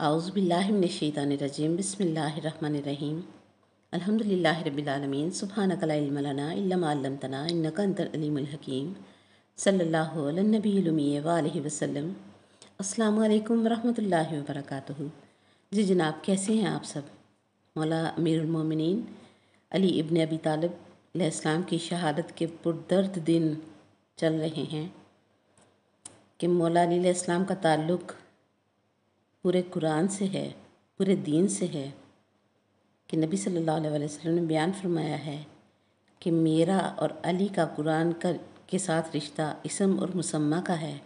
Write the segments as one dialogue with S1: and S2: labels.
S1: اعوذ باللہ من الشیطان الرجیم بسم اللہ الرحمن الرحیم الحمدللہ رب العالمین سبحانک لا علم لنا الا ما علمتنا انک انت العلیم الحکیم صلی اللہ علی النبی الامی وآلہ وسلم۔ السلام علیکم ورحمۃ اللہ وبرکاتہ۔ جی جناب، کیسے ہیں آپ سب؟ مولا امیر المومنین علی ابن ابی طالب علیہ السلام کی شہادت کے پردرد دن چل رہے ہیں کہ مولا علی علیہ السلام کا تعلق پورے قرآن سے ہے، پورے دین سے ہے، کہ نبی صلی اللہ علیہ وسلم نے بیان فرمایا ہے کہ میرا اور علی کا قرآن کے ساتھ رشتہ اسم اور مسمہ کا ہے،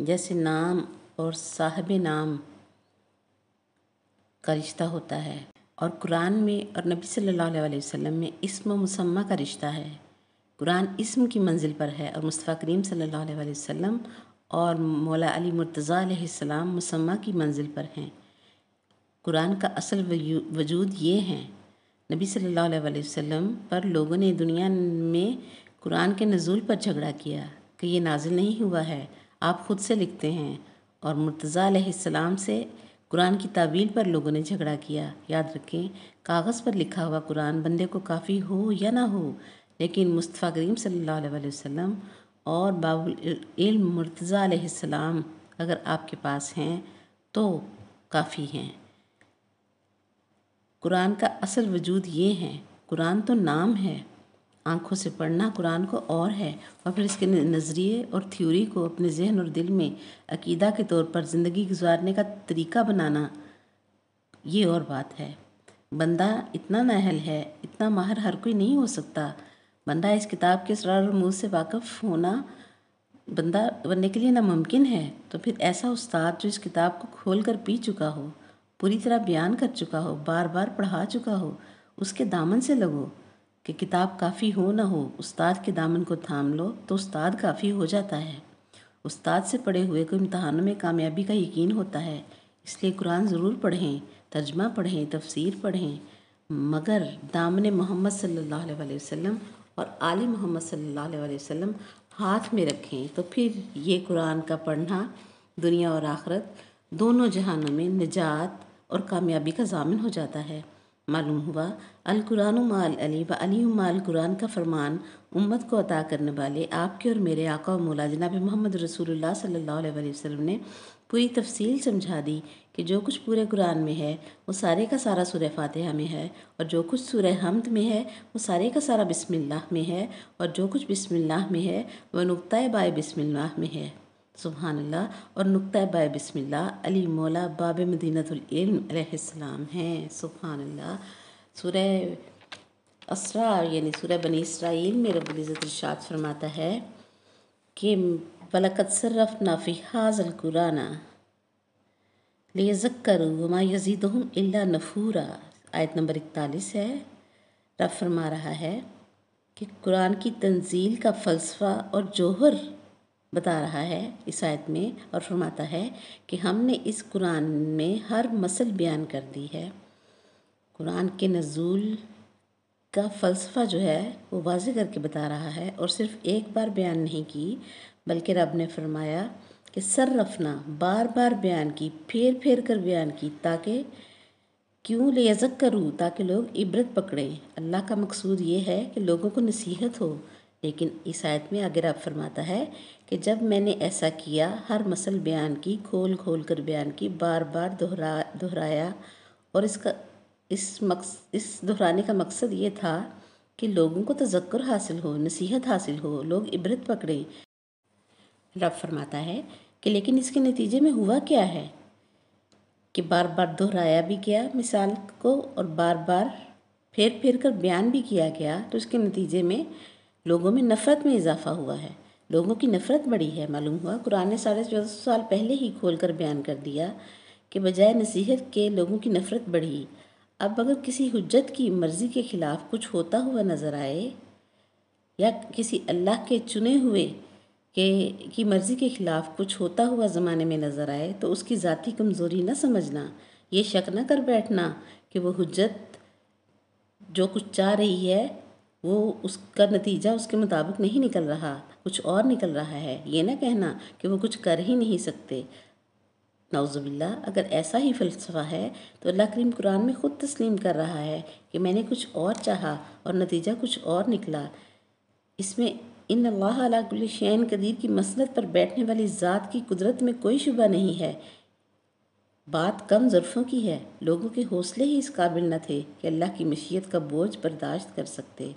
S1: جیسے نام اور صاحب نام کا رشتہ ہوتا ہے، اور قرآن میں اور نبی صلی اللہ علیہ وسلم میں اسم و مسمہ کا رشتہ ہے۔ قرآن اسم کی منزل پر ہے اور مصطفیٰ کریم صلی اللہ علیہ وسلم اور مولا علی مرتضیٰ علیہ السلام مسمہ کی منزل پر ہیں۔ قرآن کا اصل وجود یہ ہے۔ نبی صلی اللہ علیہ وسلم پر لوگوں نے دنیا میں قرآن کے نزول پر جھگڑا کیا کہ یہ نازل نہیں ہوا ہے، آپ خود سے لکھتے ہیں، اور مرتضیٰ علیہ السلام سے قرآن کی تعویل پر لوگوں نے جھگڑا کیا۔ یاد رکھیں، کاغذ پر لکھا ہوا قرآن بندے کو کافی ہو یا نہ ہو، لیکن مصطفیٰ کریم صلی اللہ علیہ وسلم اور باب العلم مرتضیٰ علیہ السلام اگر آپ کے پاس ہیں تو کافی ہیں۔ قرآن کا اصل وجود یہ ہے۔ قرآن تو نام ہے، آنکھوں سے پڑھنا قرآن کو اور ہے، اور پھر اس کے نظریے اور تھیوری کو اپنے ذہن اور دل میں عقیدہ کے طور پر زندگی گزارنے کا طریقہ بنانا یہ اور بات ہے۔ بندہ اتنا نااہل ہے، اتنا ماہر ہر کوئی نہیں ہو سکتا۔ بندہ اس کتاب کے اسرار و رموز سے واقف ہونا بندہ بننے کے لیے ناممکن ہے، تو پھر ایسا استاد جو اس کتاب کو کھول کر پی چکا ہو، پوری طرح بیان کر چکا ہو، بار بار پڑھا چکا ہو، اس کے دامن سے لگو کہ کتاب کافی ہو نہ ہو، استاد کے دامن کو تھام لو تو استاد کافی ہو جاتا ہے۔ استاد سے پڑھے ہوئے کو امتحانوں میں کامیابی کا یقین ہوتا ہے، اس لیے قرآن ضرور پڑھیں، ترجمہ پڑھیں، تفسیر پڑھیں، مگر دامن محمد صلی اللہ علیہ وسلم اور آل محمد صلی اللہ علیہ وسلم ہاتھ میں رکھیں، تو پھر یہ قرآن کا پڑھنا دنیا اور آخرت دونوں جہانوں میں نجات اور کامیابی کا ضامن ہو جاتا ہے۔ معلوم ہوا القرآن مع علی و علی مع القرآن کا فرمان امت کو عطا کرنے والے آپ کے اور میرے آقا و مولا جناب محمد رسول اللہ صلی اللہ علیہ وسلم نے پوری تفصیل سمجھا دی کہ جو کچھ پورے قرآن میں ہے وہ سارے کا سارا سورہ فاتحہ میں ہے، اور جو کچھ سورہ حمد میں ہے وہ سارے کا سارا بسم اللہ میں ہے، اور جو کچھ بسم اللہ میں ہے وہ نقطۂ بائے بسم اللہ میں ہے۔ سبحان اللہ۔ اور نقطۂ بائے بسم اللہ علی مولا باب مدینۃ العلم علیہ السلام ہیں۔ سبحان اللہ۔ سورہ اسراء یعنی سورہ بنی اسرائیل میں رب العزت ارشاد فرماتا ہے کہ وَلَقَدْ صَرَّفْنَا فِي هَٰذَا الْقُرْآنَ لِيَذَّكَّرُوا وَمَا يَزِيدُهُمْ إِلَّا نُفُورًا۔ آیت نمبر 41 ہے۔ رب فرما رہا ہے کہ قرآن کی تنزیل کا فلسفہ اور جوہر بتا رہا ہے اس آیت میں، اور فرماتا ہے کہ ہم نے اس قرآن میں ہر مسل بیان کر دی ہے۔ قرآن کے نزول کا فلسفہ جو ہے وہ واضح کر کے بتا رہا ہے، اور صرف ایک بار بیان نہیں کی بلکہ رب نے فرمایا کہ صرفنا، بار بار بیان کی، پھیر پھیر کر بیان کی، تاکہ کیوں لیذکروا، تاکہ لوگ عبرت پکڑیں۔ اللہ کا مقصود یہ ہے کہ لوگوں کو نصیحت ہو، لیکن اس آیت میں آگے رب فرماتا ہے کہ جب میں نے ایسا کیا، ہر مسل بیان کی، کھول کھول کر بیان کی، بار بار دہرایا، اور اس دہرانے کا مقصد یہ تھا کہ لوگوں کو تذکر حاصل ہو، نصیحت حاصل ہو، لوگ عبرت پکڑیں۔ رب فرماتا ہے کہ لیکن اس کے نتیجے میں ہوا کیا ہے کہ بار بار دہرایا بھی گیا مثال کو، اور بار بار پھیر پھیر کر بیان بھی کیا گیا، تو اس کے نتیجے میں لوگوں میں نفرت میں اضافہ ہوا ہے، لوگوں کی نفرت بڑھی ہے۔ معلوم ہوا قرآن نے 1450 سال پہلے ہی کھول کر بیان کر دیا کہ بجائے نصیحت کے لوگوں کی نفرت بڑھی۔ اب اگر کسی حجت کی مرضی کے خلاف کچھ ہوتا ہوا نظر آئے، یا کسی اللہ کے چنے ہوئے کی مرضی کے خلاف کچھ ہوتا ہوا زمانے میں نظر آئے، تو اس کی ذاتی کمزوری نہ سمجھنا، یہ شک نہ کر بیٹھنا کہ وہ حجت جو کچھ چاہ رہی ہے وہ اس کا نتیجہ اس کے مطابق نہیں نکل رہا، کچھ اور نکل رہا ہے۔ یہ نہ کہنا کہ وہ کچھ کر ہی نہیں سکتے۔ نعوذ باللہ، اگر ایسا ہی فلسفہ ہے تو اللہ کریم قرآن میں خود تسلیم کر رہا ہے کہ میں نے کچھ اور چاہا اور نتیجہ کچھ اور نکلا۔ اس میں ان اللہ علی کل شیء قدیر کی مسند پر بیٹھنے والی ذات کی قدرت میں کوئی شبہ نہیں ہے۔ بات کم ظرفوں کی ہے، لوگوں کے حوصلے ہی اس قابل نہ تھے کہ اللہ کی مشیت کا بوجھ برداشت کر سکتے۔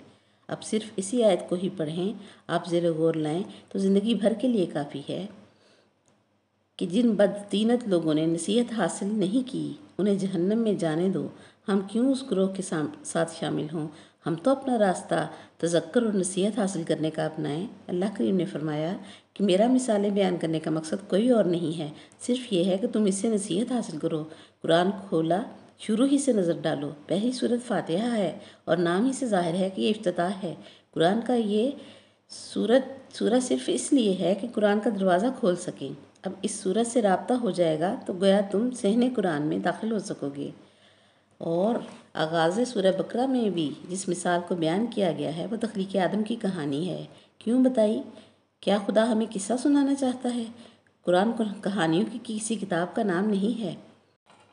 S1: اب صرف اسی آیت کو ہی پڑھیں، آپ زیر غور لائیں تو زندگی بھر کے لیے کافی ہے کہ جن بدطینت لوگوں نے نصیحت حاصل نہیں کی انہیں جہنم میں جانے دو۔ ہم کیوں اس گروہ کے ساتھ شامل ہوں؟ ہم تو اپنا راستہ تذکر اور نصیحت حاصل کرنے کا اپنائیں۔ اللہ کریم نے فرمایا کہ میرا مثالیں بیان کرنے کا مقصد کوئی اور نہیں ہے، صرف یہ ہے کہ تم اس سے نصیحت حاصل کرو۔ قرآن کھولا، شروع ہی سے نظر ڈالو، پہلی سورت فاتحہ ہے اور نام ہی سے ظاہر ہے کہ یہ افتتاح ہے۔ قرآن کا یہ سورہ صرف اس لیے ہے کہ قرآن کا دروازہ کھول سکیں۔ اب اس سورت سے رابطہ ہو جائے گا تو گویا تم صحن قرآن میں داخل ہو سکو گے۔ اور آغاز سورہ بقرہ میں بھی جس مثال کو بیان کیا گیا ہے وہ تخلیق آدم کی کہانی ہے۔ کیوں بتائی؟ کیا خدا ہمیں قصہ سنانا چاہتا ہے؟ قرآن کہانیوں کی کسی کتاب کا نام نہیں ہے۔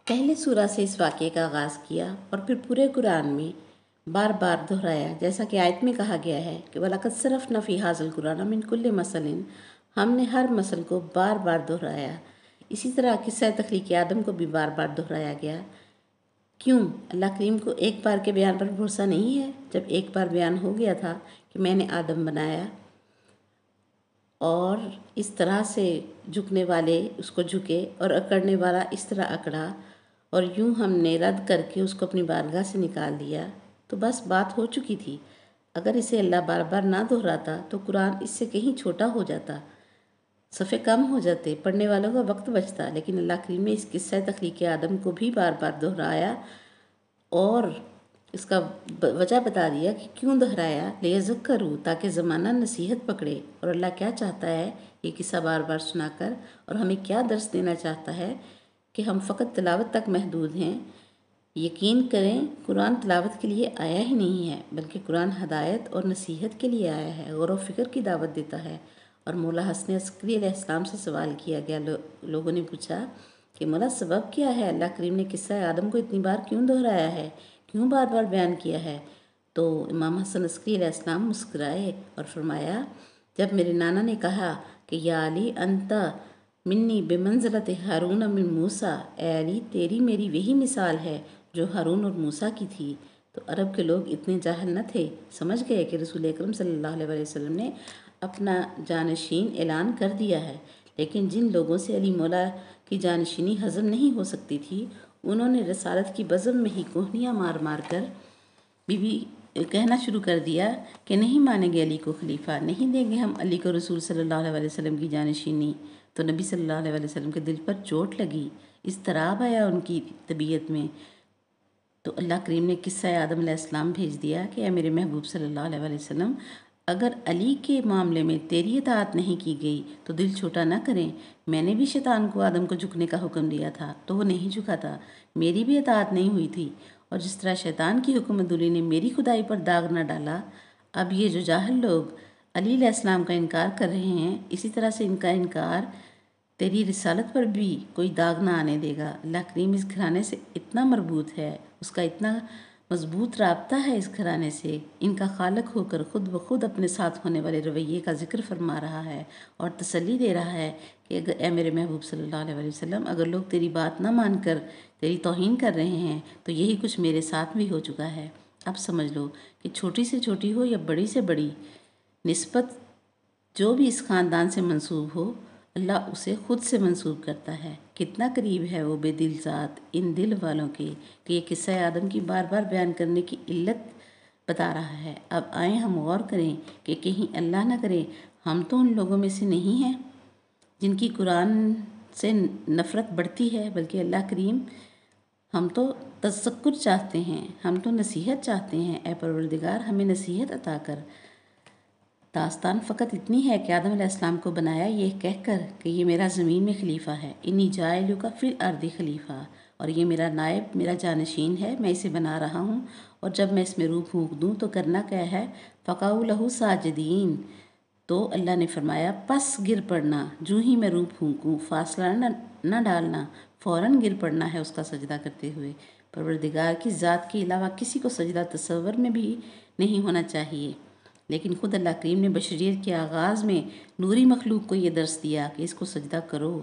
S1: پہلے سورہ سے اس واقعے کا آغاز کیا اور پھر پورے قرآن میں بار بار دہرایا، جیسا کہ آیت میں کہا گیا ہے کہ وَلَقَدْ صَرَفْنَا فِي هَٰذَا الْقُرْآنَ مِنْ كُلِّ مَثَلٍ، ہم نے ہر مثل کو بار بار دہرایا۔ اسی طرح قصہ تخلیق آدم کو بھی بار بار دہرایا گیا۔ کیوں؟ اللہ کریم کو ایک بار کے بیان پر بھروسہ نہیں ہے؟ جب ایک بار بیان ہو گیا تھا کہ میں نے آدم بنایا اور اس طرح سے جھکنے والے اس کو جھکے اور اکڑنے والا اس طرح اکڑا اور یوں ہم نے رد کر کے اس کو اپنی بارگاہ سے نکال دیا، تو بس بات ہو چکی تھی۔ اگر اسے اللہ بار بار نہ دہراتا تو قرآن اس سے کہیں چھوٹا ہو جاتا، صفحے کم ہو جاتے، پڑھنے والوں کا وقت بچتا، لیکن اللہ کریم نے اس قصہ تخلیق آدم کو بھی بار بار دہرایا اور اس کا وجہ بتا دیا کہ کیوں دہرایا، لیذکروا، تاکہ زمانہ نصیحت پکڑے۔ اور اللہ کیا چاہتا ہے یہ قصہ بار بار سنا کر، اور ہمیں کیا درس دینا چاہتا ہے کہ ہم فقط تلاوت تک محدود ہیں۔ یقین کریں قرآن تلاوت کے لیے آیا ہی نہیں ہے، بلکہ قرآن ہدایت اور نصیحت کے لیے آیا ہے، غور و فکر کی دعوت دیتا ہے۔ اور مولا حسن عسکری علیہ السلام سے سوال کیا گیا، لوگوں نے پوچھا کہ مولا سبب کیا ہے، اللہ کریم نے قصہ آدم کو اتنی بار کیوں دہرایا ہے، کیوں بار بار بیان کیا ہے؟ تو امام حسن عسکری علیہ السلام مسکرائے اور فرمایا، جب میرے نانا نے کہا کہ یا علی انت منی بمنزلت ہارون من موسیٰ، اے علی تیری میری وہی مثال ہے جو ہارون اور موسیٰ کی تھی، تو عرب کے لوگ اتنے جاہل نہ تھے، سمجھ گئے کہ رسول اکرم صلی اللہ علیہ وسلم نے اپنا جانشین اعلان کر دیا ہے۔ لیکن جن لوگوں سے علی مولا کی جانشینی ہضم نہیں ہو سکتی تھی، انہوں نے رسالت کی بزم میں ہی کوہنیاں مار مار کر کہنا شروع کر دیا کہ نہیں مانیں گے علی کو خلیفہ، نہیں دیں گے ہم علی کو رسول صلی اللہ علیہ وسلم کی جانشینی۔ تو نبی صلی اللہ علیہ وسلم کے دل پر چوٹ لگی، اضطراب آیا ان کی طبیعت میں۔ تو اللہ کریم نے قصہ آدم علیہ السلام بھیج دیا کہ اے میرے محبوب صلی اللہ علیہ وسلم، اگر علی کے معاملے میں تیری اطاعت نہیں کی گئی تو دل چھوٹا نہ کریں۔ میں نے بھی شیطان کو آدم کو جھکنے کا حکم دیا تھا تو وہ نہیں جھکا تھا، میری بھی اطاعت نہیں ہوئی تھی، اور جس طرح شیطان کی حکم عدولی نے میری خدائی پر داغ نہ ڈالا، اب یہ جو جاہل لوگ علی علیہ السلام کا انکار کر رہے ہیں، اسی طرح سے ان کا انکار تیری رسالت پر بھی کوئی داغ نہ آنے دے گا۔ اللہ کریم اس گھرانے سے اتنا مربوط ہے، اس کا اتنا مضبوط رابطہ ہے اس گھرانے سے، ان کا خالق ہو کر خود بخود اپنے ساتھ ہونے والے رویے کا ذکر فرما رہا ہے اور تسلی دے رہا ہے کہ اے میرے محبوب صلی اللہ علیہ وسلم، اگر لوگ تیری بات نہ مان کر تیری توہین کر رہے ہیں تو یہی کچھ میرے ساتھ بھی ہو چکا ہے۔ اب سمجھ لو کہ چھوٹی سے چھوٹی ہو یا بڑی سے بڑی نسبت جو بھی اس خاندان سے منسوب ہو، اللہ اسے خود سے منسوب کرتا ہے۔ کتنا قریب ہے وہ بے دل ذات ان دل والوں کے کہ یہ قصہ آدم کی بار بار بیان کرنے کی علت بتا رہا ہے۔ اب آئیں ہم غور کریں کہ کہیں اللہ نہ کرے ہم تو ان لوگوں میں سے نہیں ہیں جن کی قرآن سے نفرت بڑھتی ہے، بلکہ اللہ کریم ہم تو تذکر چاہتے ہیں، ہم تو نصیحت چاہتے ہیں، اے پروردگار ہمیں نصیحت عطا کر۔ داستان فقط اتنی ہے کہ آدم علیہ السلام کو بنایا یہ کہہ کر کہ یہ میرا زمین میں خلیفہ ہے، انی جاعلک فی الارض خلیفہ، اور یہ میرا نائب، میرا جانشین ہے، میں اسے بنا رہا ہوں، اور جب میں اس میں روح پھونک دوں تو کرنا کیا ہے، فقعوا لہ ساجدین۔ تو اللہ نے فرمایا پس گر پڑنا، جو ہی میں روح پھونکوں، فاصلہ نہ ڈالنا، فوراً گر پڑنا ہے اس کا سجدہ کرتے ہوئے۔ پروردگار کی ذات کے علاوہ کسی کو سجدہ تصور میں بھی نہیں ہونا چاہیے، لیکن خود اللہ کریم نے بشریت کے آغاز میں نوری مخلوق کو یہ درس دیا کہ اس کو سجدہ کرو۔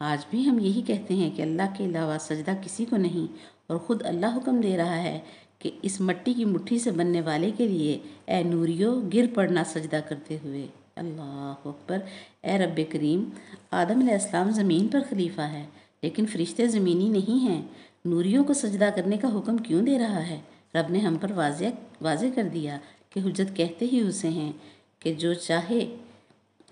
S1: آج بھی ہم یہی کہتے ہیں کہ اللہ کے علاوہ سجدہ کسی کو نہیں، اور خود اللہ حکم دے رہا ہے کہ اس مٹی کی مٹھی سے بننے والے کے لیے اے نوریو گر پڑنا سجدہ کرتے ہوئے۔ اللہ اکبر۔ اے رب کریم، آدم علیہ السلام زمین پر خلیفہ ہے، لیکن فرشتے زمینی نہیں ہیں، نوریوں کو سجدہ کرنے کا حکم کیوں دے رہا ہے؟ رب نے ہم پر واضح کر دیا کہ حجت کہتے ہی اسے ہیں کہ جو چاہے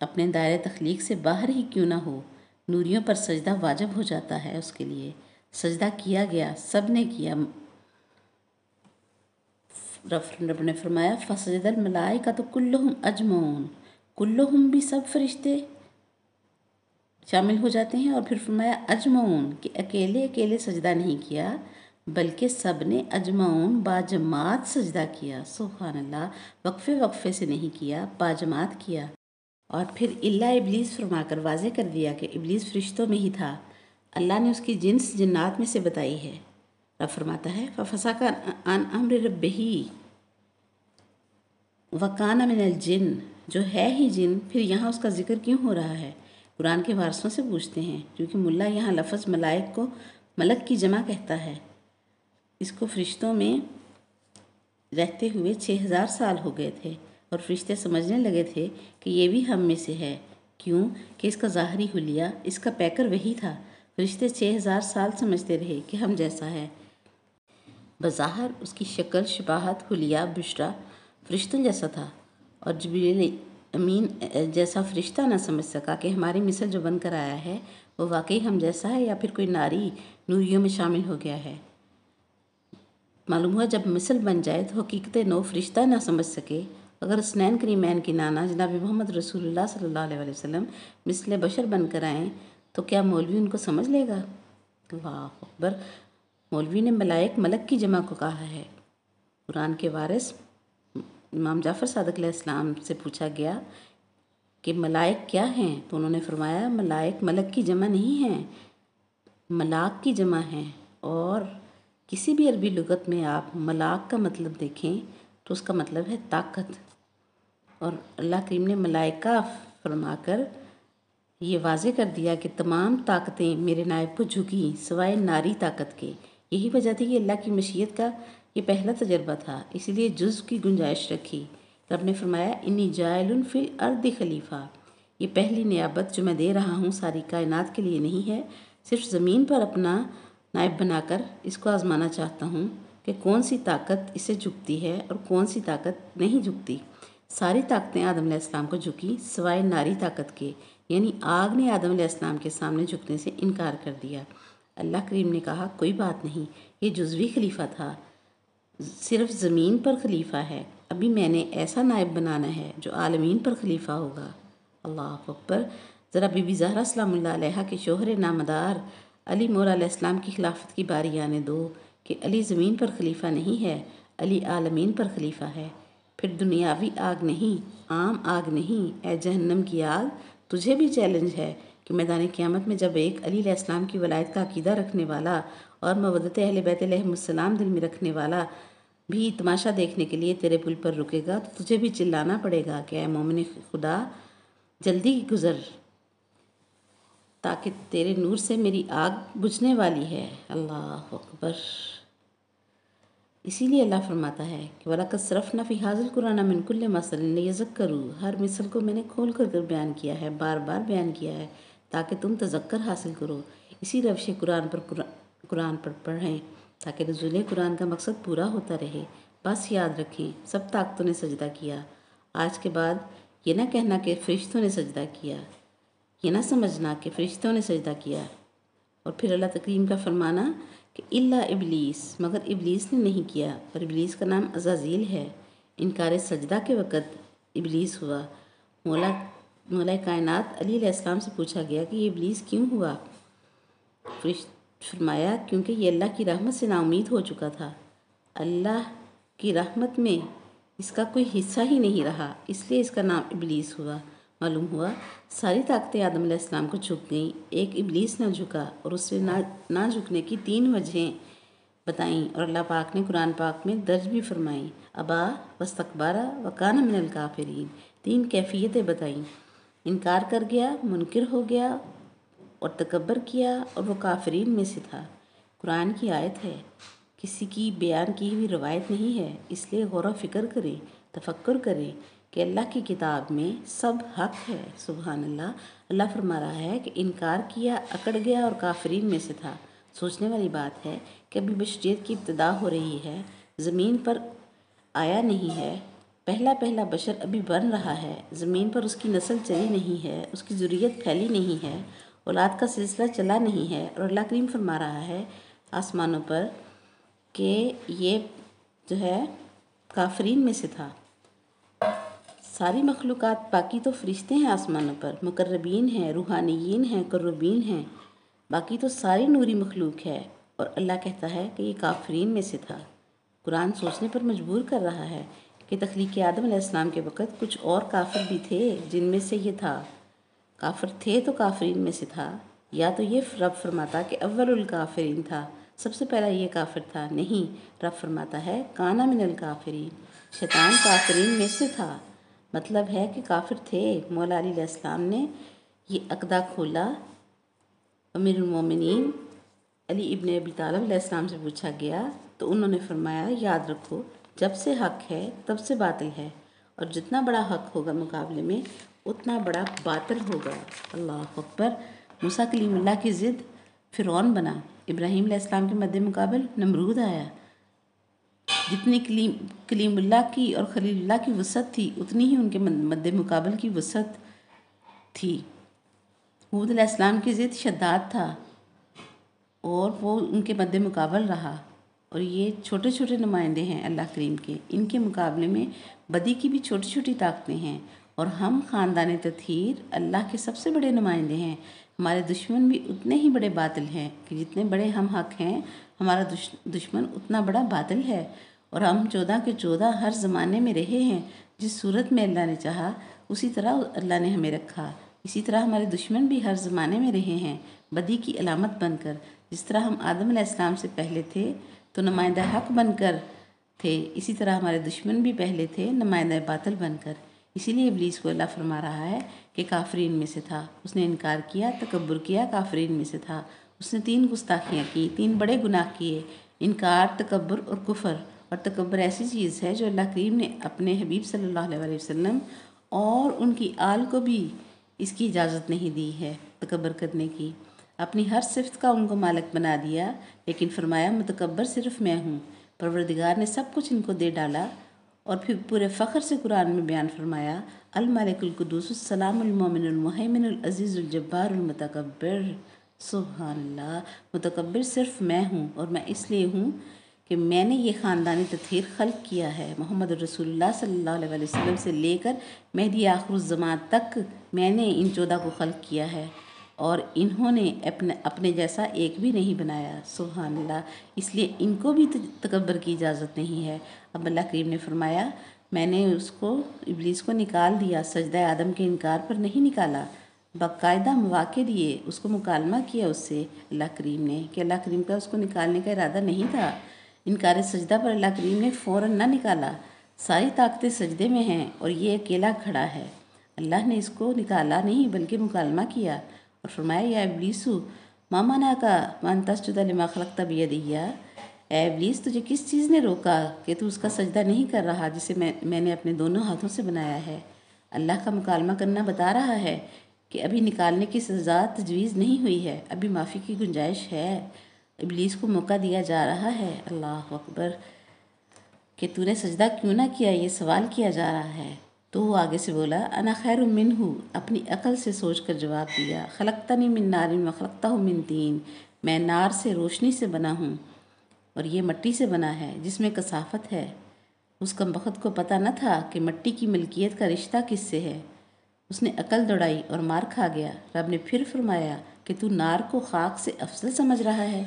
S1: اپنے دائرۂ تخلیق سے باہر ہی کیوں نہ ہو، نوریوں پر سجدہ واجب ہو جاتا ہے اس کے لیے۔ سجدہ کیا گیا، سب نے کیا۔ رب نے فرمایا فسجد الملائکۃ کلہم اجمعون، کلہم بھی سب فرشتے شامل ہو جاتے ہیں، اور پھر فرمایا اجمعون کہ اکیلے اکیلے سجدہ نہیں کیا بلکہ سب نے اجمعون باجماعت سجدہ کیا۔ سبحان اللہ، وقفے وقفے سے نہیں کیا، باجماعت کیا۔ اور پھر الا ابلیس فرما کر واضح کر دیا کہ ابلیس فرشتوں میں ہی تھا، اللہ نے اس کی جنس جنات میں سے بتائی ہے۔ رب فرماتا ہے ففسق عن امر ربہ وکان من الجن، جو ہے ہی جن، پھر یہاں اس کا ذکر کیوں ہو رہا ہے؟ قرآن کے وارثوں سے پوچھتے ہیں، کیونکہ ملا یہاں لفظ ملائک کو ملک کی جمع کہتا ہے۔ اس کو فرشتوں میں رہتے ہوئے 6000 سال ہو گئے تھے، اور فرشتے سمجھنے لگے تھے کہ یہ بھی ہم میں سے ہے، کیوں کہ اس کا ظاہری حلیہ، اس کا پیکر وہی تھا۔ فرشتے 6000 سال سمجھتے رہے کہ ہم جیسا ہے، بظاہر اس کی شکل، شباہت، حلیہ، بشرا فرشتوں جیسا تھا، اور جبریل امین جیسا فرشتہ نہ سمجھ سکا کہ ہماری مثل جو بن کر آیا ہے وہ واقعی ہم جیسا ہے یا پھر کوئی ناری نوریوں میں شامل ہو گیا ہے۔ معلوم ہوا جب مثل بن جائے تو حقیقت نو فرشتہ نہ سمجھ سکے، اگر اسنین کریمین کی نانا جناب محمد رسول اللہ صلی اللہ علیہ وسلم مثل بشر بن کر آئیں تو کیا مولوی ان کو سمجھ لے گا؟ اللہ اکبر۔ مولوی نے ملائک ملک کی جمع کو کہا ہے۔ قرآن کے وارث امام جعفر صادق علیہ السلام سے پوچھا گیا کہ ملائک کیا ہیں، تو انہوں نے فرمایا ملائک ملک کی جمع نہیں ہیں، ملاک کی جمع ہیں، اور کسی بھی عربی لغت میں آپ ملاک کا مطلب دیکھیں تو اس کا مطلب ہے طاقت، اور اللہ کریم نے ملائکہ فرما کر یہ واضح کر دیا کہ تمام طاقتیں میرے نائب کو جھکیں سوائے ناری طاقت کے۔ یہی وجہ تھی کہ اللہ کی مشیت کا یہ پہلا تجربہ تھا، اسی لیے جزو کی گنجائش رکھی۔ رب نے فرمایا انی جاعل فی الارض خلیفہ، یہ پہلی نیابت جو میں دے رہا ہوں ساری کائنات کے لیے نہیں ہے، صرف زمین پر اپنا نائب بنا کر اس کو آزمانا چاہتا ہوں کہ کون سی طاقت اسے جھکتی ہے اور کون سی طاقت نہیں جھکتی۔ ساری طاقتیں آدم علیہ السلام کو جھکی سوائے ناری طاقت کے، یعنی آگ نے آدم علیہ السلام کے سامنے جھکنے سے انکار کر دیا۔ اللہ کریم نے کہا کوئی بات نہیں، یہ جزوی خلیفہ تھا، صرف زمین پر خلیفہ ہے، ابھی میں نے ایسا نائب بنانا ہے جو عالمین پر خلیفہ ہوگا۔ اللہ اکبر۔ ذرا بی بی زہرا سلام اللہ علیہا کے شوہر نامدار علی مولا علیہ السلام کی خلافت کی باری آنے دو کہ علی زمین پر خلیفہ نہیں ہے، علی عالمین پر خلیفہ ہے۔ پھر دنیاوی آگ نہیں، عام آگ نہیں، اے جہنم کی آگ، تجھے بھی چیلنج ہے کہ میدان قیامت میں جب ایک علی علیہ السلام کی ولایت کا عقیدہ رکھنے والا اور مودت اہل بیت علیہم السلام دل میں رکھنے والا بھی تماشا دیکھنے کے لیے تیرے پل پر رکے گا تو تجھے بھی چلانا پڑے گا کہ اے مومن خدا جلدی گزر، تاکہ تیرے نور سے میری آگ بجھنے والی ہے۔ اللہ اکبر۔ اسی لیے اللہ فرماتا ہے کہ وَلَقَدْ صَرَفْنَا فِي هَٰذَا الْقُرْآنَ مِن كُلِّ مَثَلٍ لِيَذَّكَّرُوا، ہر مثل کو میں نے کھول کر بیان کیا ہے، بار بار بیان کیا ہے تاکہ تم تذکر حاصل کرو۔ اسی روش قرآن پر پڑھیں تاکہ نزول قرآن کا مقصد پورا ہوتا رہے۔ بس یاد رکھیں سب طاقتوں نے سجدہ کیا۔ آج کے بعد یہ نہ کہنا کہ فرشتوں نے سجدہ کیا، یہ نہ سمجھنا کہ فرشتوں نے سجدہ کیا۔ اور پھر اللہ کریم کا فرمانا کہ الا ابلیس، مگر ابلیس نے نہیں کیا، اور ابلیس کا نام عزازیل ہے۔ انکار سجدہ کے وقت ابلیس ہوا۔ مولا کائنات علی علیہ السلام سے پوچھا گیا کہ یہ ابلیس کیوں ہوا؟ فرمایا کیونکہ یہ اللہ کی رحمت سے نا امید ہو چکا تھا، اللہ کی رحمت میں اس کا کوئی حصہ ہی نہیں رہا، اس لیے اس کا نام ابلیس ہوا۔ معلوم ہوا ساری طاقتیں آدم علیہ السلام کو جھک گئیں، ایک ابلیس نہ جھکا، اور اس سے نہ جھکنے کی 3 وجہیں بتائیں اور اللہ پاک نے قرآن پاک میں درج بھی فرمائیں۔ ابا واستکبارا وکان من الکافرین، 3 کیفیتیں بتائیں۔ انکار کر گیا، منکر ہو گیا اور تکبر کیا، اور وہ کافرین میں سے تھا۔ قرآن کی آیت ہے، کسی کی بیان کی ہوئی روایت نہیں ہے، اس لیے غور و فکر کریں، تفکر کریں کہ اللہ کی کتاب میں سب حق ہے۔ سبحان اللہ۔ اللہ فرما رہا ہے کہ انکار کیا، اکڑ گیا اور کافرین میں سے تھا۔ سوچنے والی بات ہے کہ ابھی بشریت کی ابتدا ہو رہی ہے، زمین پر آیا نہیں ہے، پہلا بشر ابھی بن رہا ہے، زمین پر اس کی نسل چلی نہیں ہے، اس کی ذریت پھیلی نہیں ہے، اولاد کا سلسلہ چلا نہیں ہے، اور اللہ کریم فرما رہا ہے آسمانوں پر کہ یہ جو ہے کافرین میں سے تھا۔ ساری مخلوقات، باقی تو فرشتے ہیں آسمانوں پر، مقربین ہیں، روحانیین ہیں، قربین ہیں، باقی تو ساری نوری مخلوق ہے، اور اللہ کہتا ہے کہ یہ کافرین میں سے تھا۔ قرآن سوچنے پر مجبور کر رہا ہے کہ تخلیق آدم علیہ السلام کے وقت کچھ اور کافر بھی تھے جن میں سے یہ تھا۔ کافر تھے تو کافرین میں سے تھا، یا تو یہ رب فرماتا کہ اول الکافرین تھا، سب سے پہلا یہ کافر تھا، نہیں، رب فرماتا ہے کانا من الکافرین، شیطان کافرین میں سے تھا۔ مطلب ہے کہ کافر تھے۔ مولا علی علیہ السلام نے یہ عقدہ کھولا۔ امیر المومنین علی ابن ابی طالب علیہ السلام سے پوچھا گیا تو انہوں نے فرمایا، یاد رکھو جب سے حق ہے تب سے باطل ہے، اور جتنا بڑا حق ہوگا مقابلے میں اتنا بڑا باطل ہوگا۔ اللہ اکبر۔ موسیٰ کلیم اللہ کی ضد فرعون بنا، ابراہیم علیہ السلام کے مد مقابل نمرود آیا۔ جتنی کلیم اللہ کی اور خلیل اللہ کی وسعت تھی اتنی ہی ان کے مد مقابل کی وسعت تھی۔ حود علیہ السلام کی ضد شداد تھا اور وہ ان کے مد مقابل رہا، اور یہ چھوٹے چھوٹے نمائندے ہیں اللہ کریم کے، ان کے مقابلے میں بدی کی بھی چھوٹی چھوٹی طاقتیں ہیں، اور ہم خاندان تطہیر اللہ کے سب سے بڑے نمائندے ہیں۔ ہمارے دشمن بھی اتنے ہی بڑے باطل ہیں کہ جتنے بڑے ہم حق ہیں ہمارا دشمن اتنا بڑا باطل ہے، اور ہم 14 کے 14 ہر زمانے میں رہے ہیں۔ جس صورت میں اللہ نے چاہا اسی طرح اللہ نے ہمیں رکھا، اسی طرح ہمارے دشمن بھی ہر زمانے میں رہے ہیں بدی کی علامت بن کر۔ جس طرح ہم آدم علیہ السلام سے پہلے تھے تو نمائندہ حق بن کر تھے، اسی طرح ہمارے دشمن بھی پہلے تھے نمائندہ باطل بن کر۔ اسی لیے ابلیس کو اللہ فرما رہا ہے کہ کافرین میں سے تھا، اس نے انکار کیا، تکبر کیا، کافرین میں سے تھا۔ اس نے 3 گستاخیاں کی، 3 بڑے گناہ کیے، انکار، تکبر اور کفر۔ اور تکبر ایسی چیز ہے جو اللہ کریم نے اپنے حبیب صلی اللہ علیہ وسلم اور ان کی آل کو بھی اس کی اجازت نہیں دی ہے تکبر کرنے کی۔ اپنی ہر صفت کا ان کو مالک بنا دیا، لیکن فرمایا متکبر صرف میں ہوں۔ پروردگار نے سب کچھ ان کو دے ڈالا، اور پھر پورے فخر سے قرآن میں بیان فرمایا، الملک القدوس السلام المومن المہیمن العزیز الجبار المتکبر۔ سبحان اللہ۔ متکبر صرف میں ہوں، اور میں اس لیے ہوں کہ میں نے یہ خاندانی تطہیر خلق کیا ہے۔ محمد رسول اللہ صلی اللہ علیہ وسلم سے لے کر مہدی آخر الزمان تک میں نے ان 14 کو خلق کیا ہے، اور انہوں نے اپنے جیسا ایک بھی نہیں بنایا۔ سبحان اللہ۔ اس لیے ان کو بھی تکبر کی اجازت نہیں ہے۔ اب اللہ کریم نے فرمایا، میں نے ابلیس کو نکال دیا، سجدہ آدم کے انکار پر نہیں نکالا، باقاعدہ مواقع دیے، اس کو مکالمہ کیا اس سے اللہ کریم نے، کہ اللہ کریم کا اس کو نکالنے کا ارادہ نہیں تھا۔ انکار سجدہ پر اللہ کریم نے فوراً نہ نکالا، ساری طاقتیں سجدے میں ہیں اور یہ اکیلا کھڑا ہے۔ اللہ نے اس کو نکالا نہیں بلکہ مکالمہ کیا، اور فرمایا، یا ابلیسو ما منعک ان تسجد لما خلقت بیدی، اے ابلیس تجھے کس چیز نے روکا کہ تو اس کا سجدہ نہیں کر رہا جسے میں نے اپنے دونوں ہاتھوں سے بنایا ہے۔ اللہ کا مکالمہ کرنا بتا رہا ہے کہ ابھی نکالنے کی سزا تجویز نہیں ہوئی ہے، ابھی معافی کی گنجائش ہے۔ ابلیس کو موقع دیا جا رہا ہے، اللہ اکبر، کہ تو نے سجدہ کیوں نہ کیا، یہ سوال کیا جا رہا ہے۔ تو وہ آگے سے بولا، انا خیر منہ، اپنی عقل سے سوچ کر جواب دیا، خلقتنی من نار وخلقتہ من طین، میں نار سے، روشنی سے بنا ہوں، اور یہ مٹی سے بنا ہے جس میں کثافت ہے۔ اس کمبخت کو پتہ نہ تھا کہ مٹی کی ملکیت کا رشتہ کس سے ہے۔ اس نے عقل دوڑائی اور مار کھا گیا۔ رب نے پھر فرمایا کہ تو نار کو خاک سے افضل سمجھ رہا ہے۔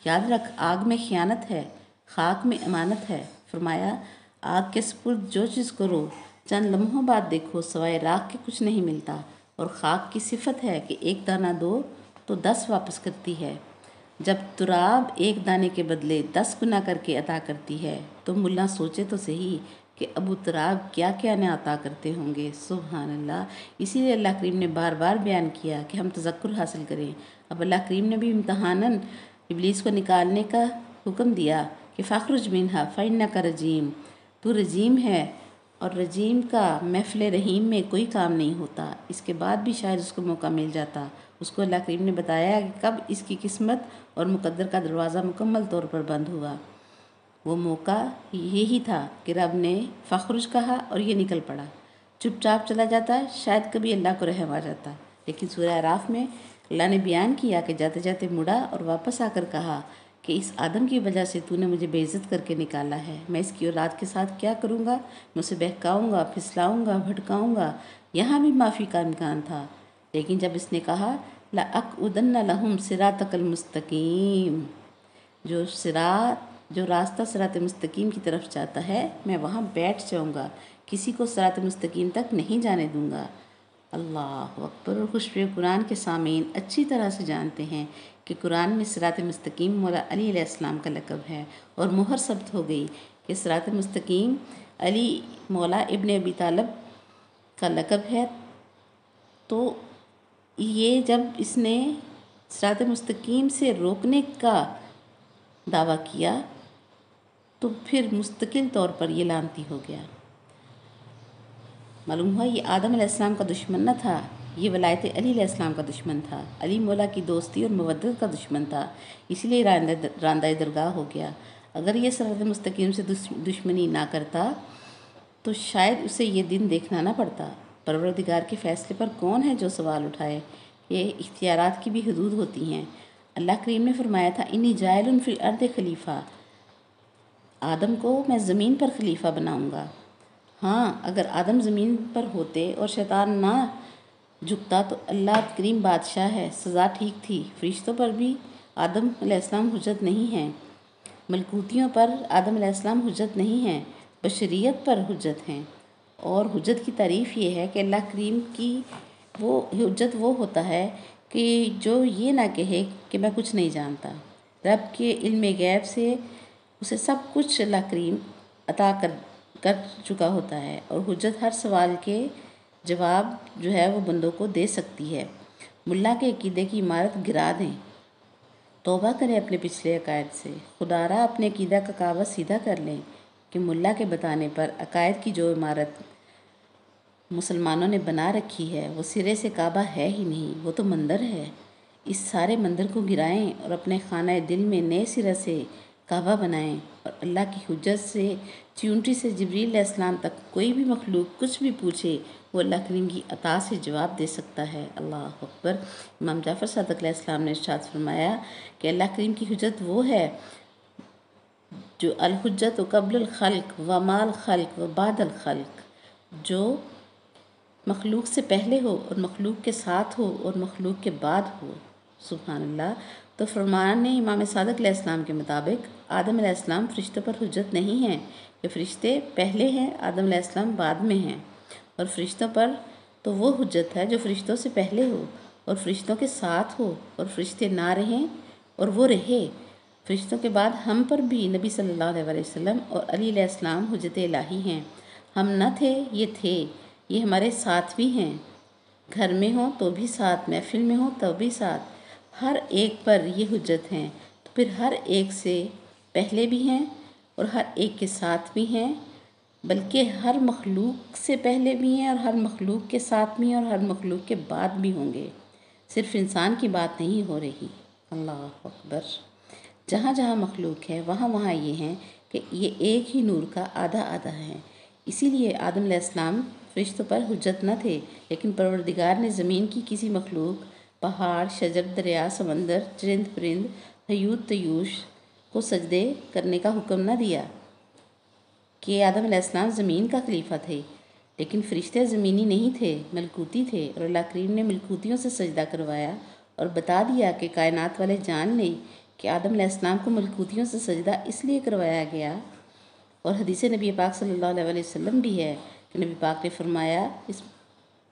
S1: یاد رکھ، آگ میں خیانت ہے، خاک میں امانت ہے۔ فرمایا، آگ کے سپرد جو چیز کرو چند لمحوں بعد دیکھو سوائے راکھ کے کچھ نہیں ملتا، اور خاک کی صفت ہے کہ ایک دانہ دو تو 10 واپس کرتی ہے۔ جب تراب ایک دانے کے بدلے 10 گنا کر کے عطا کرتی ہے تو ملا سوچے تو صحیح کہ ابو تراب کیا کیا نہ عطا کرتے ہوں گے۔ سبحان اللہ۔ اسی لیے اللہ کریم نے بار بار بیان کیا کہ ہم تذکر حاصل کریں۔ اب اللہ کریم نے بھی امتحاناً ابلیس کو نکالنے کا حکم دیا کہ فاخرج منہا فإنک رجیم، تو رجیم ہے، اور رجیم کا محفل رحیم میں کوئی کام نہیں ہوتا۔ اس کے بعد بھی شاید اس کو موقع مل جاتا۔ اس کو اللہ کریم نے بتایا کہ کب اس کی قسمت اور مقدر کا دروازہ مکمل طور پر بند ہوا۔ وہ موقع یہی تھا کہ رب نے فخرج کہا اور یہ نکل پڑا۔ چپ چاپ چلا جاتا، شاید کبھی اللہ کو رحم آ جاتا، لیکن سورہ اعراف میں اللہ نے بیان کیا کہ جاتے جاتے مڑا اور واپس آ کر کہا کہ اس آدم کی وجہ سے تو نے مجھے بے عزت کر کے نکالا ہے، میں اس کی اولاد کے ساتھ کیا کروں گا؟ میں اسے بہکاؤں گا، پھسلاؤں گا، بھٹکاؤں گا۔ یہاں بھی معافی کا امکان تھا، لیکن جب اس نے کہا لَأَقْعُدَنَّ لَهُمْ صِرَاطَكَ الْمُسْتَقِيمَ، جو راستہ صراط مستقیم کی طرف جاتا ہے میں وہاں بیٹھ جاؤں گا، کسی کو صراط مستقیم تک نہیں جانے دوں گا۔ اللہ اکبر۔ اور خوشبو قرآن کے سامعین اچھی طرح سے جانتے ہیں کہ قرآن میں صراط مستقیم مولا علی علیہ السلام کا لقب ہے، اور مہر ثبت ہو گئی کہ صراط مستقیم علی مولا ابن ابی طالب کا لقب ہے۔ تو یہ جب اس نے صراط مستقیم سے روکنے کا دعویٰ کیا تو پھر مستقل طور پر یہ لعنتی ہو گیا۔ معلوم ہوا یہ آدم علیہ السلام کا دشمن نہ تھا، یہ ولایت علی علیہ السلام کا دشمن تھا، علی مولا کی دوستی اور مودت کا دشمن تھا، اسی لیے راندہ درگاہ ہو گیا۔ اگر یہ صراط مستقیم سے دشمنی نہ کرتا تو شاید اسے یہ دن دیکھنا نہ پڑتا۔ پروردگار کے فیصلے پر کون ہے جو سوال اٹھائے؟ یہ اختیارات کی بھی حدود ہوتی ہیں۔ اللہ کریم نے فرمایا تھا انی جاعل فی الارض خلیفہ، آدم کو میں زمین پر خلیفہ بناؤں گا۔ ہاں، اگر آدم زمین پر ہوتے اور شیطان نہ جھکتا تو اللہ کریم بادشاہ ہے، سزا ٹھیک تھی۔ فرشتوں پر بھی آدم علیہ السلام حجت نہیں ہیں، ملکوتیوں پر آدم علیہ السلام حجت نہیں ہیں، بشریت پر حجت ہیں۔ اور حجت کی تعریف یہ ہے کہ اللہ کریم کی وہ حجت وہ ہوتا ہے کہ جو یہ نہ کہے کہ میں کچھ نہیں جانتا۔ رب کے علم غیب سے اسے سب کچھ اللہ کریم عطا کر چکا ہوتا ہے، اور حجت ہر سوال کے جواب جو ہے وہ بندوں کو دے سکتی ہے۔ ملا کے عقیدے کی عمارت گرا دیں، توبہ کریں اپنے پچھلے عقائد سے، خدا را اپنے عقیدہ کا کعبہ سیدھا کر لیں کہ ملا کے بتانے پر عقائد کی جو عمارت مسلمانوں نے بنا رکھی ہے وہ سرے سے کعبہ ہے ہی نہیں، وہ تو مندر ہے۔ اس سارے مندر کو گرائیں اور اپنے خانہ دل میں نئے سرے سے کعبہ بنائیں، اور اللہ کی حجت سے چیونٹی سے جبریل علیہ السلام تک کوئی بھی مخلوق کچھ بھی پوچھے وہ اللہ کریم کی عطا سے جواب دے سکتا ہے۔ اللہ اکبر۔ امام جعفر صادق علیہ السلام نے ارشاد فرمایا کہ اللہ کریم کی حجت وہ ہے جو الحجت و قبل الخلق و مال خلق و بعد الخلق، جو مخلوق سے پہلے ہو اور مخلوق کے ساتھ ہو اور مخلوق کے بعد ہو۔ سبحان اللہ۔ تو فرمان امام صادق علیہ السلام کے مطابق آدم علیہ السلام فرشتوں پر حجت نہیں ہیں کہ فرشتے پہلے ہیں، آدم علیہ السلام بعد میں ہیں، اور فرشتوں پر تو وہ حجت ہے جو فرشتوں سے پہلے ہو اور فرشتوں کے ساتھ ہو اور فرشتے نہ رہیں اور وہ رہے۔ فرشتوں کے بعد ہم پر بھی نبی صلی اللہ علیہ وسلم اور علی علیہ السلام حجت الہی ہیں۔ ہم نہ تھے، یہ تھے، یہ ہمارے ساتھ بھی ہیں، گھر میں ہوں تو بھی ساتھ، محفل میں ہوں تو بھی ساتھ، ہر ایک پر یہ حجت ہیں، تو پھر ہر ایک سے پہلے بھی ہیں اور ہر ایک کے ساتھ بھی ہیں، بلکہ ہر مخلوق سے پہلے بھی ہیں اور ہر مخلوق کے ساتھ بھی ہیں اور ہر مخلوق کے بعد بھی ہوں گے۔ صرف انسان کی بات نہیں ہو رہی۔ اللہ اکبر۔ جہاں جہاں مخلوق ہے وہاں وہاں یہ ہیں کہ یہ ایک ہی نور کا آدھا آدھا ہے۔ اسی لیے آدم علیہ السلام فرشتوں پر حجت نہ تھے، لیکن پروردگار نے زمین کی کسی مخلوق، پہاڑ، شجر، دریا، سمندر، چرند پرند، حیوت طیوش کو سجدے کرنے کا حکم نہ دیا کہ آدم علیہ السلام زمین کا خلیفہ تھے، لیکن فرشتے زمینی نہیں تھے، ملکوتی تھے، اور اللہ کریم نے ملکوتیوں سے سجدہ کروایا اور بتا دیا کہ کائنات والے جان لیں کہ آدم علیہ السلام کو ملکوتیوں سے سجدہ اس لیے کروایا گیا، اور حدیث نبی پاک صلی اللہ علیہ وسلم بھی ہے کہ نبی پاک نے فرمایا، اس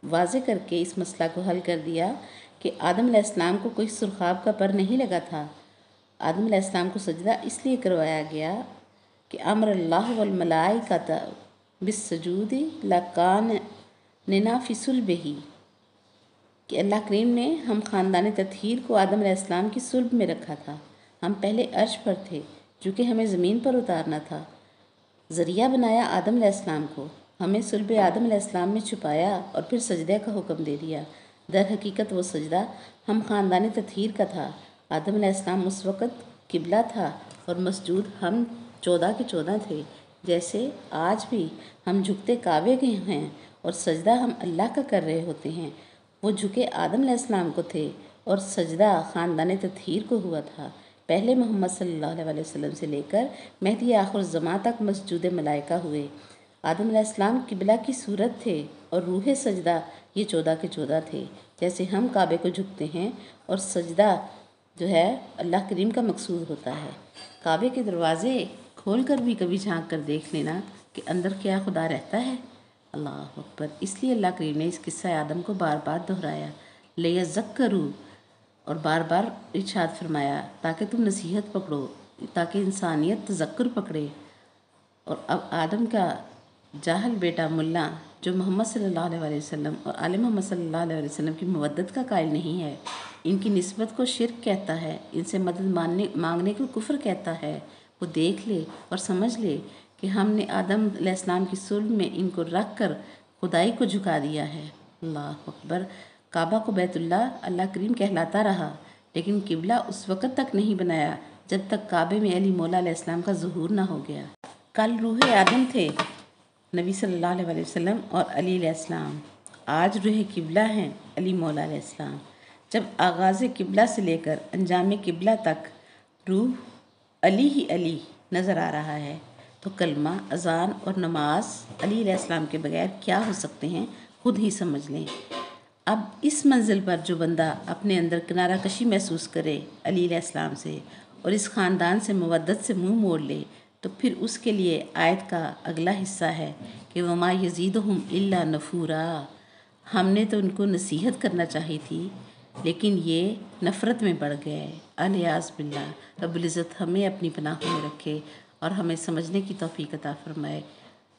S1: واضح کر کے اس مسئلہ کو حل کر دیا کہ آدم علیہ السلام کو کوئی سرخاب کا پر نہیں لگا تھا۔ آدم علیہ السلام کو سجدہ اس لیے کروایا گیا کہ امر اللہ والملائکۃ بالسجود لکاننا فی صلبہ، کہ اللہ کریم نے ہم خاندان تطہیر کو آدم علیہ السلام کی صلب میں رکھا تھا۔ ہم پہلے عرش پر تھے، چونکہ ہمیں زمین پر اتارنا تھا۔ ذریعہ بنایا آدم علیہ السلام کو، ہمیں صلب آدم علیہ السلام میں چھپایا اور پھر سجدے کا حکم دے دیا۔ در حقیقت وہ سجدہ ہم خاندان تطہیر کا تھا۔ آدم علیہ السلام اس وقت قبلہ تھا اور مسجود ہم 14 کے 14 تھے۔ جیسے آج بھی ہم جھکتے کعبے کے ہیں اور سجدہ ہم اللہ کا کر رہے ہوتے ہیں، وہ جھکے آدم علیہ السلام کو تھے اور سجدہ خاندان تطہیر کو ہوا تھا۔ پہلے محمد صلی اللہ علیہ وسلم سے لے کر مہدی آخر الزماں تک مسجود ملائکہ ہوئے۔ آدم علیہ السلام قبلہ کی صورت تھے اور روح سجدہ یہ 14 کے 14 تھے۔ جیسے ہم کعبے کو جھکتے ہیں اور سجدہ جو ہے اللہ کریم کا مقصود ہوتا ہے۔ کعبے کے دروازے کھول کر بھی کبھی جھانک کر دیکھ لینا کہ اندر کیا خدا رہتا ہے۔ اللہ اکبر! اس لیے اللہ کریم نے اس قصہ آدم کو بار بار دہرایا، لیذکروا، اور بار بار ارشاد فرمایا تاکہ تم نصیحت پکڑو، تاکہ انسانیت تذکر پکڑے۔ اور اب آدم کا جاہل بیٹا ملا جو محمد صلی اللہ علیہ وسلم اور آل محمد صلی اللہ علیہ وسلم کی مودت کا قائل نہیں ہے، ان کی نسبت کو شرک کہتا ہے، ان سے مدد مانگنے کو کفر کہتا ہے، وہ دیکھ لے اور سمجھ لے کہ ہم نے آدم علیہ السلام کی صلب میں ان کو رکھ کر خدائی کو جھکا دیا ہے۔ اللہ اکبر! کعبہ کو بیت اللہ کریم کہلاتا رہا، لیکن قبلہ اس وقت تک نہیں بنایا جب تک کعبے میں علی مولا علیہ السلام کا ظہور نہ ہو گیا۔ کل روح آدم تھے نبی صلی اللہ علیہ وسلم اور علی علیہ السلام، آج روح قبلہ ہیں علی مولا علیہ السلام۔ جب آغاز قبلہ سے لے کر انجام قبلہ تک روح علی ہی علی نظر آ رہا ہے، تو کلمہ، اذان اور نماز علی علیہ السلام کے بغیر کیا ہو سکتے ہیں، خود ہی سمجھ لیں۔ اب اس منزل پر جو بندہ اپنے اندر کنارہ کشی محسوس کرے علی علیہ السلام سے اور اس خاندان سے مودت سے منہ موڑ لے، تو پھر اس کے لیے آیت کا اگلا حصہ ہے کہ وَمَا يَزِيدُهُمْ إِلَّا نَفُورًا، ہم نے تو ان کو نصیحت کرنا چاہی تھی لیکن یہ نفرت میں بڑھ گئے۔ الیاذ باللہ! رب العزت ہمیں اپنی پناہوں میں رکھے اور ہمیں سمجھنے کی توفیق عطا فرمائے۔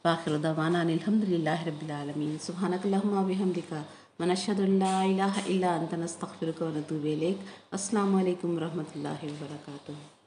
S1: وآخر دعوانا ان الحمدللہ رب العالمین۔ سبحانک اللہم و بحمدک، ونشہد ان لا الہ الا انت، نستغفرک ونتوب الیک۔ السلام علیکم ورحمۃ اللہ وبرکاتہ۔